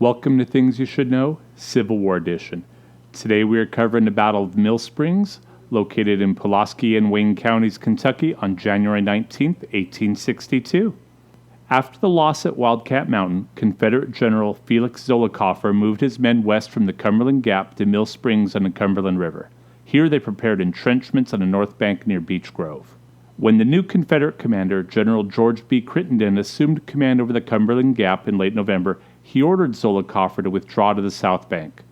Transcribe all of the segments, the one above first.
Welcome to Things You Should Know, Civil War Edition. Today we are covering the Battle of Mill Springs, located in Pulaski and Wayne counties, Kentucky on January 19, 1862. After the loss at Wildcat Mountain, Confederate General Felix Zollicoffer moved his men west from the Cumberland Gap to Mill Springs on the Cumberland River. Here they prepared entrenchments on the north bank near Beech Grove. When the new Confederate commander, General George B. Crittenden, assumed command over the Cumberland Gap in late November, he ordered Zollicoffer to withdraw to the south bank.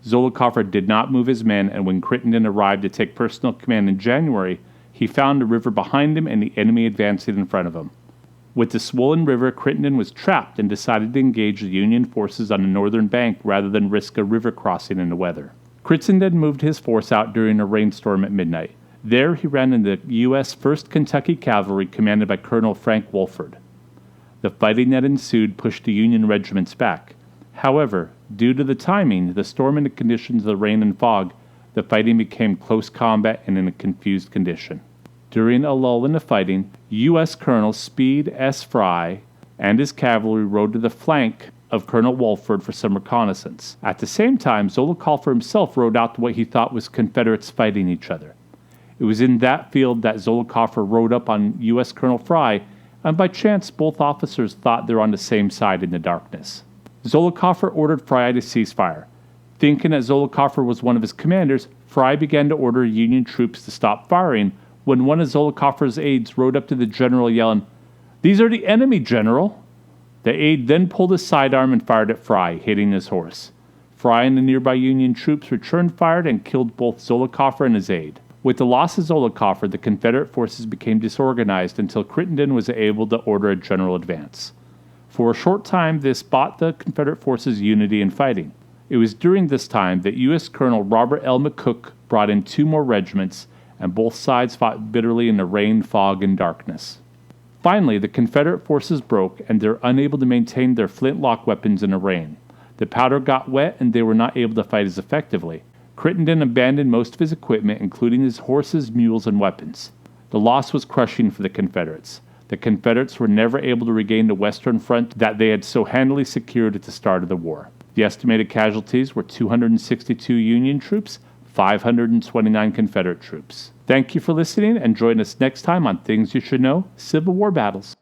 Zollicoffer did not move his men, and when Crittenden arrived to take personal command in January, he found the river behind him and the enemy advancing in front of him. With the swollen river, Crittenden was trapped and decided to engage the Union forces on the northern bank rather than risk a river crossing in the weather. Crittenden moved his force out during a rainstorm at midnight. There he ran into the U.S. 1st Kentucky Cavalry commanded by Colonel Frank Wolford. The fighting that ensued pushed the Union regiments back. However, due to the timing, the storm, and the conditions of the rain and fog, the fighting became close combat and in a confused condition. During a lull in the fighting, U.S. Colonel Speed S. Fry and his cavalry rode to the flank of Colonel Wolford for some reconnaissance. At the same time, Zollicoffer himself rode out to what he thought was Confederates fighting each other. It was in that field that Zollicoffer rode up on U.S. Colonel Fry, and by chance both officers thought they were on the same side in the darkness. Zollicoffer ordered Fry to cease fire. Thinking that Zollicoffer was one of his commanders, Fry began to order Union troops to stop firing when one of Zollicoffer's aides rode up to the general yelling, "These are the enemy, General!" The aide then pulled his sidearm and fired at Fry, hitting his horse. Fry and the nearby Union troops returned fire and killed both Zollicoffer and his aide. With the loss of Zollicoffer, the Confederate forces became disorganized until Crittenden was able to order a general advance. For a short time, this bought the Confederate forces unity in fighting. It was during this time that U.S. Colonel Robert L. McCook brought in 2 more regiments, and both sides fought bitterly in the rain, fog, and darkness. Finally, the Confederate forces broke, and they were unable to maintain their flintlock weapons in the rain. The powder got wet, and they were not able to fight as effectively. Crittenden abandoned most of his equipment, including his horses, mules, and weapons. The loss was crushing for the Confederates. The Confederates were never able to regain the western front that they had so handily secured at the start of the war. The estimated casualties were 262 Union troops, 529 Confederate troops. Thank you for listening, and join us next time on Things You Should Know, Civil War Battles.